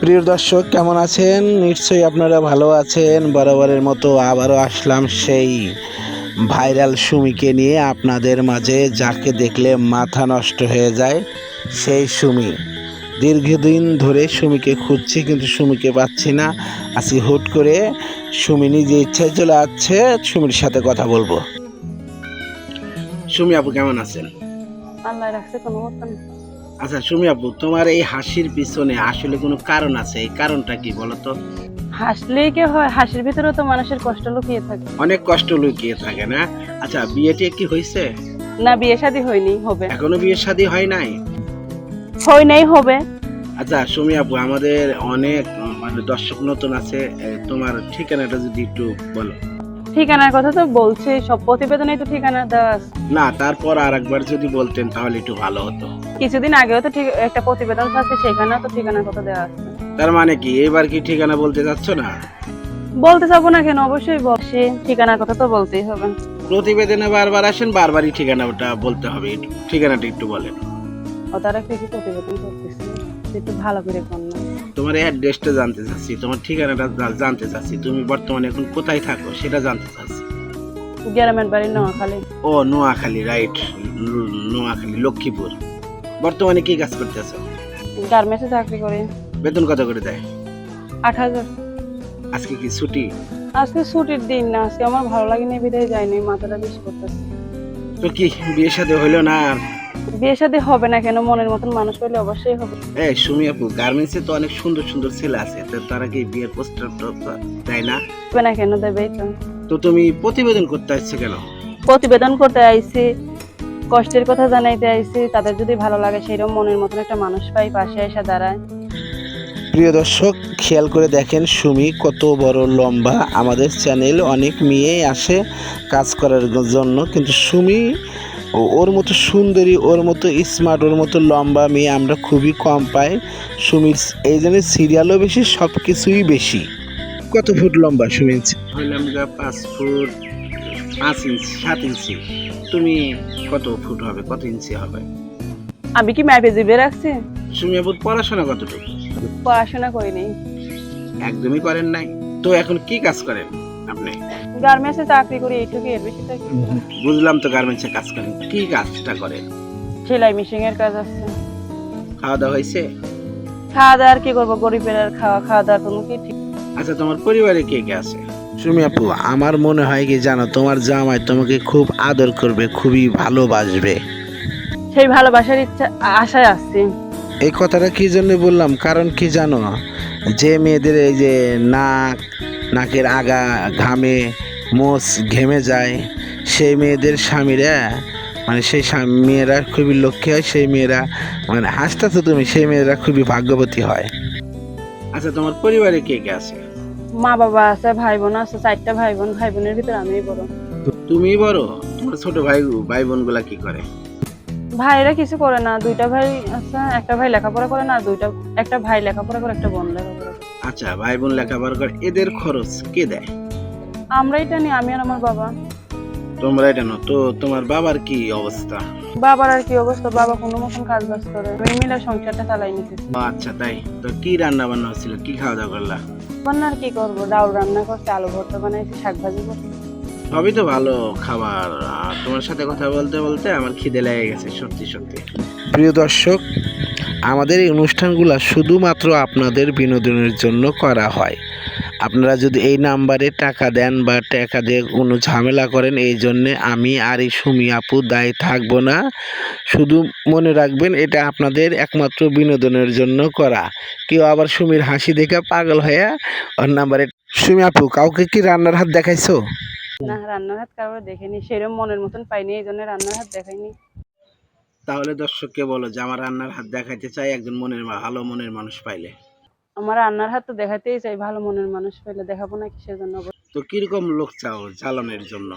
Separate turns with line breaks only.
প্রিয় দর্শক, কেমন আছেন? নিশ্চয়ই আপনারা ভালো আছেন। বরাবরের মতো আবারও আসলাম সেই ভাইরাল সুমিকে নিয়ে আপনাদের মাঝে, যাকে দেখলে মাথা নষ্ট হয়ে যায় সেই সুমি। দীর্ঘদিন ধরে সুমিকে খুঁজছি, কিন্তু সুমিকে পাচ্ছি না। আজকে হুট করে সুমি নিজে ইচ্ছায় চলে আসছে। সুমির সাথে কথা বলবো। সুমি আপু, কেমন আছেন?
আল্লাহ রাখছে, কোনো মত না।
আচ্ছা সুমি আপু, তোমার এই হাসির পিছনে আসলে কোনো কারণ আছে? এই কারণটা কি বলো তো?
হাসলেই কি হয়? হাসির ভিতরে তো মানুষের কষ্ট লুকিয়ে থাকে।
অনেক কষ্ট লুকিয়ে থাকে না? আচ্ছা, বিয়েটি কি হয়েছে?
না, বিয়ে শাদী হয়নি, হবে।
এখনো বিয়ে শাদী হয় নাই?
হয় নাই, হবে।
আচ্ছা সুমি আপু, আমাদের অনেক দর্শক নতুন আছে, তোমার ঠিকানাটা যদি একটু বলো।
ঠিকানার কথা তো বলছি, সব প্রতিবেদনেই তো ঠিকানা দেওয়া আছে।
না, তারপর আর একবার যদি বলতেন তাহলে একটু ভালো হতো।
কিছুদিন আগেও তো ঠিক একটা প্রতিবেদন আছে, সেখানেও তো ঠিকানার কথা দেওয়া আছে।
তার মানে কি এবার কি ঠিকানা বলতে চাচ্ছ না?
বলতে চাবো না কেন? অবশ্যই বলছি, ঠিকানার কথা তো বলতেই হবে।
প্রতিবেদনে বারবার আসেন, বারবারই ঠিকানাটা বলতে হবে। ঠিকানাটা একটু বলেন।
ও তারা কি কি প্রতিবেদন করতেছে, একটু ভালো করে কর না।
তোমার অ্যাড্রেসটা জানতে চাচ্ছি, তোমার ঠিকানাটা জানতে চাচ্ছি, তুমি বর্তমানে এখন কোথায় থাকো সেটা জানতে চাচ্ছি।
গ্রামের বাড়ি নোয়াখালী।
ও, নোয়াখালী, রাইট। নোয়াখালী, লক্ষ্মীপুর। বর্তমানে কি কাজ করতেছো?
গার্মেন্টসে চাকরি করি।
বেতন কত করে দেয়?
8,000।
আজকে কি ছুটি?
আজকে ছুটির দিন না, আজকে আমার ভালো লাগেনি, বিদায় যায়নি, মাথাটা বেশ করতেছে।
তো কি বিয়ে শাদী হইলো না?
বিয়ে শাদী হবে না কেন? মনের মতন মানুষ পেলে অবশ্যই হবে।
এই সুমি আপু, গার্মেন্টসে তো অনেক সুন্দর সুন্দর ছেলে আছে, তো তারা কি বিয়ের প্রস্তাব দেয় না?
হবে না কেন? দেবেই তো।
তো তুমি প্রতিবেদন করতে আসছো কেন?
প্রতিবেদন করতে আইছি, কষ্টের কথা জানাইতে আইছি, তাদের যদি ভালো লাগে সেরকম মনের মতন একটা মানুষ পাই, পাশে এসে দাঁড়ায়।
প্রিয় দর্শক, খেয়াল করে দেখেন সুমি কত বড় লম্বা। আমাদের চ্যানেল অনেক মেয়েই আসে কাজ করার জন্য, কিন্তু সুমি ওর মতো সুন্দরী, ওর মতো স্মার্ট, ওর মতো লম্বা মেয়ে আমরা খুবই কম পাই। সুমির এই জন্য সিরিয়ালও বেশি, সব কিছুই বেশি। কত ফুট লম্বা সুমি? হইলাম 5 ফুট 5 ইঞ্চি 7 ইঞ্চি। তুমি কত ফুট হবে, কত ইঞ্চি হবে?
আমি কি ম্যাপে জিবে রাখছি?
সুমি আপুর পড়াশোনা কতটুকু?
পড়াশোনা করিনি।
একদমই করেন নাই? তো এখন কি কাজ করেন আপনি?
গার্মেন্টসে চাকরি করি, এইটুকু, এর বেশি তো কি?
বুঝলাম, তো গার্মেন্টসে কাজ করেন, কি কাজটা করেন?
সেলাই মেশিন এর কাজ আছে।
খাওয়া দাওয়া হয়েছে?
খাওয়া দাওয়া আর কি করবো, গরিবের আর খাওয়া দাওয়ার কোনো কি ঠিক?
আচ্ছা, তোমার পরিবারে কে কে আছে? সুমি আপু, আমার মনে হয় কি জানো, তোমার জামাই তোমাকে খুব আদর করবে, খুবই ভালোবাসবে।
সেই ভালোবাসার ইচ্ছা, আশায় আসছি।
এই কথাটা কি জন্য বললাম, কারণ কি জানো, যে মেয়েদের এই যে নাকের আগা ঘামে, মোচ ঘেমে যায়, সেই মেয়েদের স্বামীরা, মানে সেই মেয়েরা খুবই লক্ষ্মী হয়। সেই মেয়েরা, মানে হাসতেছো তুমি, সেই মেয়েরা খুবই ভাগ্যবতী হয়। আচ্ছা, তোমার পরিবারে কে কে আছে?
মা বাবা আছে, ভাই বোন আছে, 4টা ভাই বোন। ভাই বোনের ভিতরে আমিই বড়।
তুমি বড়? তোমার ছোট ভাই বোন গুলা কি করে?
ভাইরা কিছু করে না, 2টা ভাই আছে, একটা ভাই লেখাপড়া করে না, একটা ভাই লেখাপড়া করে, একটা বোন লেখাপড়া করে।
আচ্ছা, ভাই বোন লেখাপড়া করে, এদের খরচ কে দেয়?
আমরা এটা নিয়ে, আমি আর আমার বাবা।
তোমরা এটা নাও তো। তোমার বাবার কি অবস্থা?
বাবার আর কি অবস্থা, বাবা কোনো মতন কাজ বাজ করে, আমি মিলে সংসারটা চালাই নিতেছি।
আচ্ছা, তাই তো। কি রান্না বান্না হচ্ছিল, কি খাওয়া দাওয়া করলা?
রান্নার কি করবো, ডাউল রান্না করছি, আলু ভর্তা বানাইছি, শাক ভাজি করছি।
সবই তো ভালো খাবার। তোমার সাথে কথা বলতে বলতে আমার খিদে লেগে গেছে, সত্যি সত্যি। প্রিয় দর্শক, আমাদের এই অনুষ্ঠানগুলো শুধুমাত্র আপনাদের বিনোদনের জন্য করা হয়। আপনারা যদি এই নাম্বারে টাকা দেন বা টাকা দিয়ে কোনো ঝামেলা করেন, এই জন্যে আমি আর এই সুমি আপু দায়ী থাকবো না। শুধু মনে রাখবেন, এটা আপনাদের একমাত্র বিনোদনের জন্য করা। কেউ আবার সুমির হাসি দেখে পাগল হয়ে ওর নাম্বারে। সুমি আপু, কাউকে কি রান্নার হাত দেখাইছো?
না, রান্নার হাত কারোর দেখিনি, সেরকম মনের মতন পাইনি, এই জন্য রান্নার হাত দেখাইনি।
তাহলে দর্শককে বলো যে আমার রান্নার হাত দেখাইতে চাই একজন ভালো মনের মানুষ পাইলে।
আমার রান্নার হাত তো দেখাতেই চাই, ভালো মনের মানুষ পেলে দেখাবো না কিসের জন্য?
তো কিরকম লোক চাও জ্বালানোর জন্য?